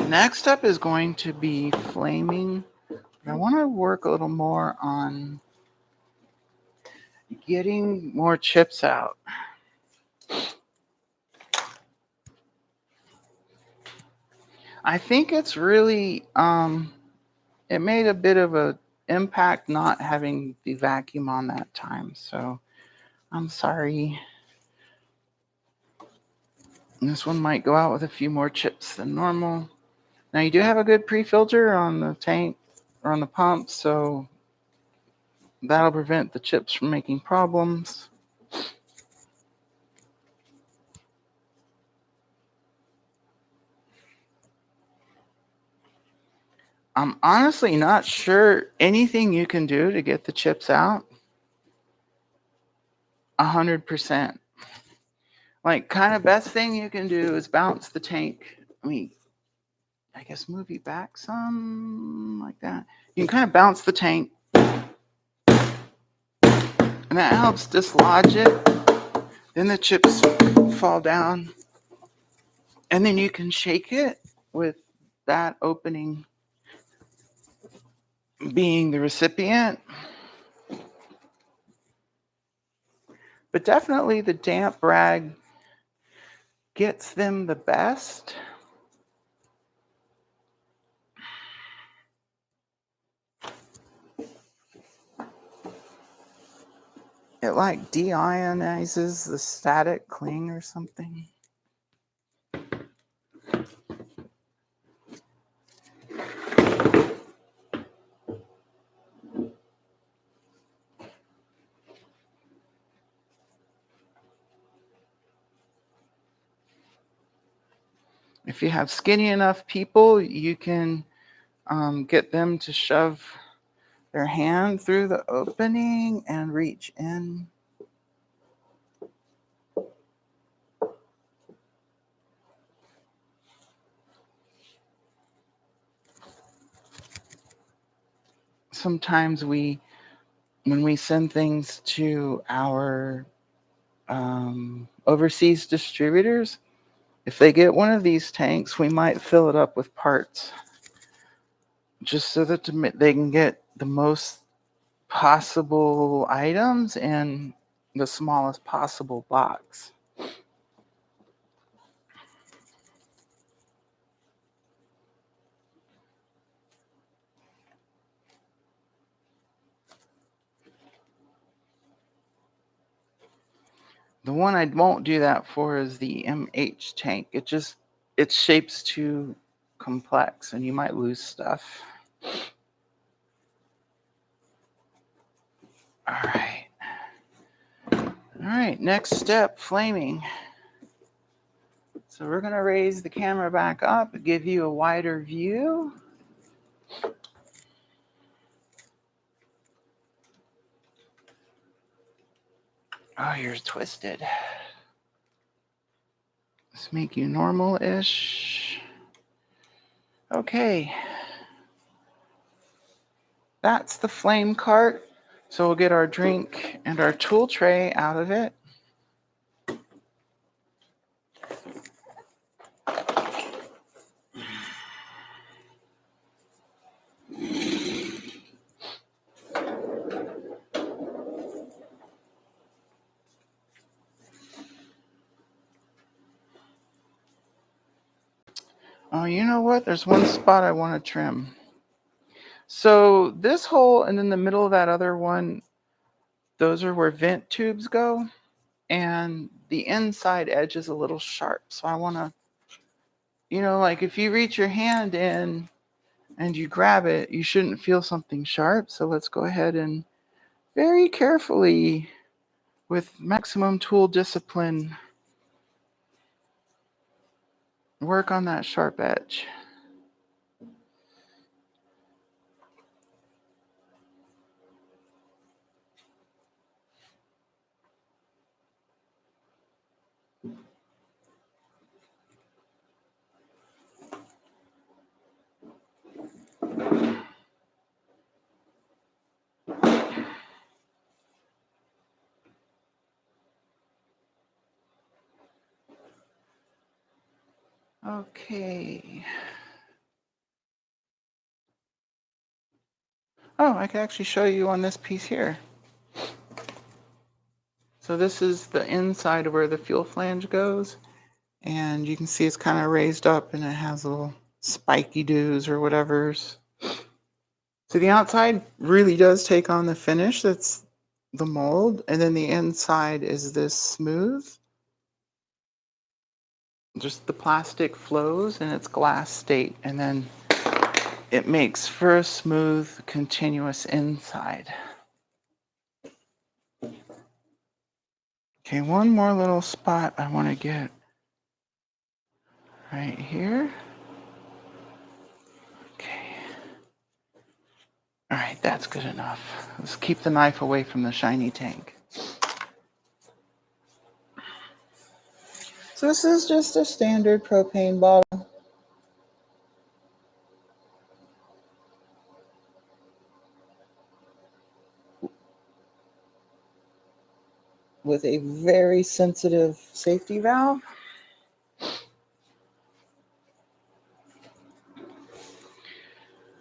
Speaker 1: Next up is going to be flaming. I want to work a little more on getting more chips out. I think it's really it made a bit of a impact not having the vacuum on that time. So I'm sorry. This one might go out with a few more chips than normal. Now you do have a good pre-filter on the tank or on the pump, so that'll prevent the chips from making problems. I'm honestly not sure anything you can do to get the chips out 100%. Like, kind of best thing you can do is bounce the tank. I guess move you back some, like that. You can kind of bounce the tank, and that helps dislodge it. Then the chips fall down, and then you can shake it with that opening being the recipient. But definitely the damp rag gets them the best. It like deionizes the static cling or something. If you have skinny enough people, you can get them to shove their hand through the opening and reach in. Sometimes when we send things to our overseas distributors, if they get one of these tanks, we might fill it up with parts just so that they can get the most possible items in the smallest possible box. The one I won't do that for is the MH tank. Its shape's too complex and you might lose stuff. All right, next step, flaming. So we're gonna raise the camera back up, give you a wider view. Oh, you're twisted. Let's make you normal-ish. Okay. That's the flame cart. So we'll get our drink and our tool tray out of it. Oh, you know what? There's one spot I want to trim. So this hole and in the middle of that other one, those are where vent tubes go. And the inside edge is a little sharp. So I want to, like if you reach your hand in and you grab it, you shouldn't feel something sharp. So let's go ahead and very carefully, with maximum tool discipline, work on that sharp edge. Okay. Oh, I can actually show you on this piece here. So this is the inside of where the fuel flange goes. And you can see it's kind of raised up and it has little spiky doos or whatever's. So the outside really does take on the finish. That's the mold. And then the inside is this smooth. Just the plastic flows in its glass state. And then it makes for a smooth, continuous inside. Okay, one more little spot I want to get right here. Okay. All right, that's good enough. Let's keep the knife away from the shiny tank. So this is just a standard propane bottle. With a very sensitive safety valve.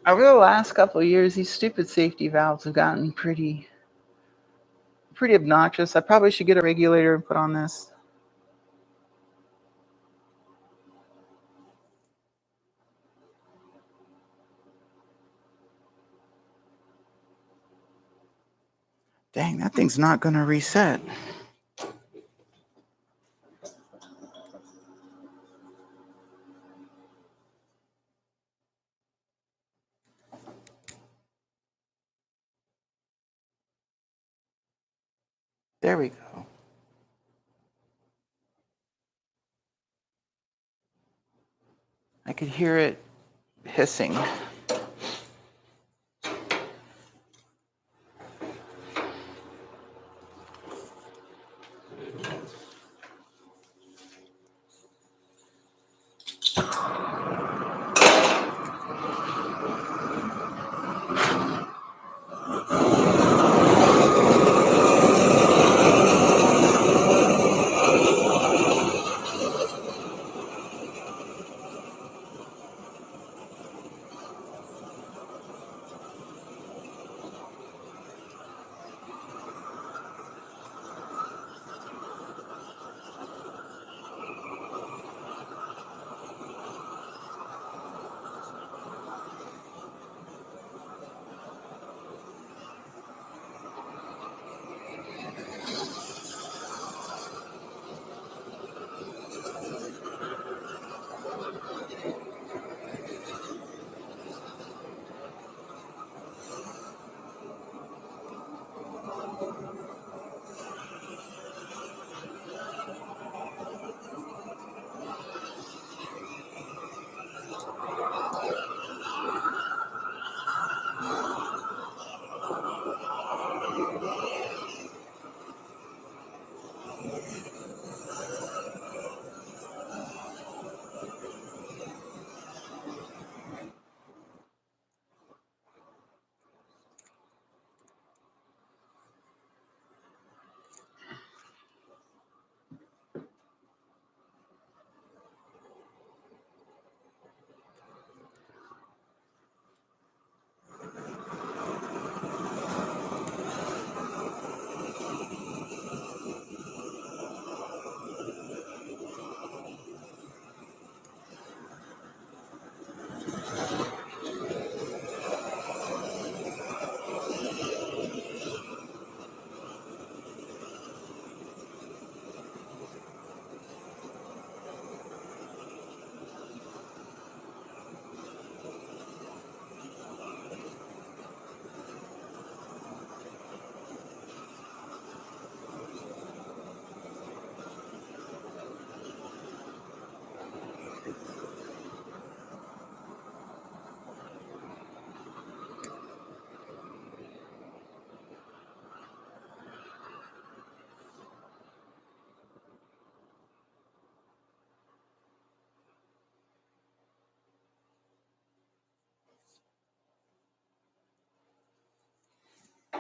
Speaker 1: Over the last couple of years, these stupid safety valves have gotten pretty obnoxious. I probably should get a regulator and put on this. Dang, that thing's not going to reset. There we go. I could hear it hissing.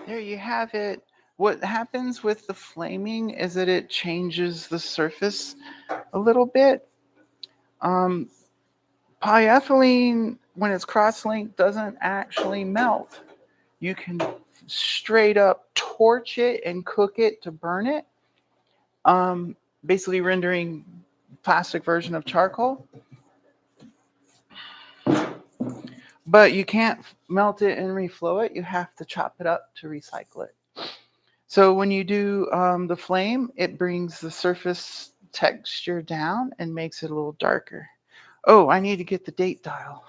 Speaker 1: There you have it. What happens with the flaming is that it changes the surface a little bit. Polyethylene, when it's cross-linked, doesn't actually melt. You can straight up torch it and cook it to burn it, basically rendering plastic version of charcoal. But you can't melt it and reflow it. You have to chop it up to recycle it. So when you do the flame, it brings the surface texture down and makes it a little darker. Oh, I need to get the date dial.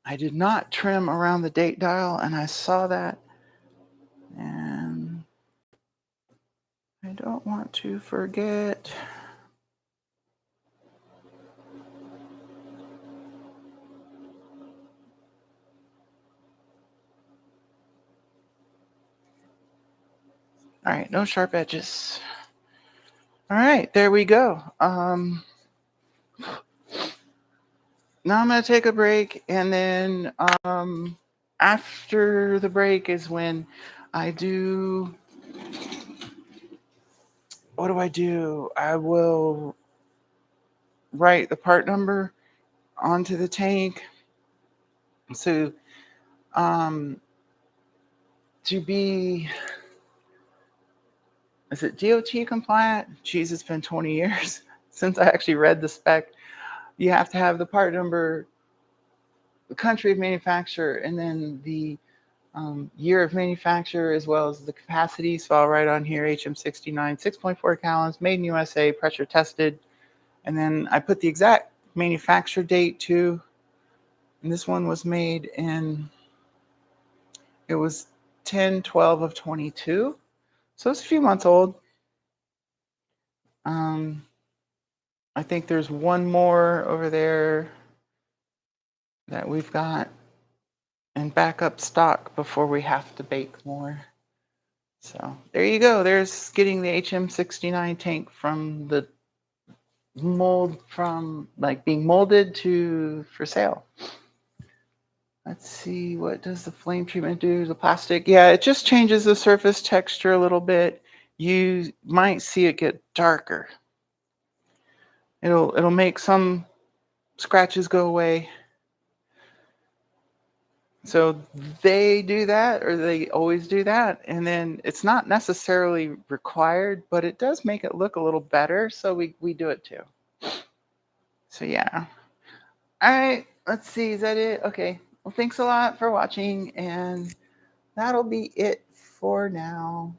Speaker 1: I did not trim around the date dial, and I saw that. And I don't want to forget. All right, no sharp edges. All right, there we go. Now I'm going to take a break, and then after the break is when I do. What do I do? I will write the part number onto the tank. So to be, is it DOT compliant? Geez, it's been 20 years since I actually read the spec. You have to have the part number, the country of manufacturer, and then the year of manufacture as well as the capacity. So I'll write on here HM69, 6.4 gallons, made in USA, pressure tested. And then I put the exact manufacture date too. And this one was made in, it was 10/12 of 22. So it's a few months old. I think there's one more over there that we've got in backup stock before we have to bake more. So there you go. There's getting the HM69 tank from the mold, from like being molded to for sale. Let's see, what does the flame treatment do to the plastic? Yeah, it just changes the surface texture a little bit. You might see it get darker. It'll make some scratches go away. So they do that, or they always do that, and then it's not necessarily required, but it does make it look a little better, so we do it too. So yeah. All right, let's see, is that it? Okay, well, thanks a lot for watching, and that'll be it for now.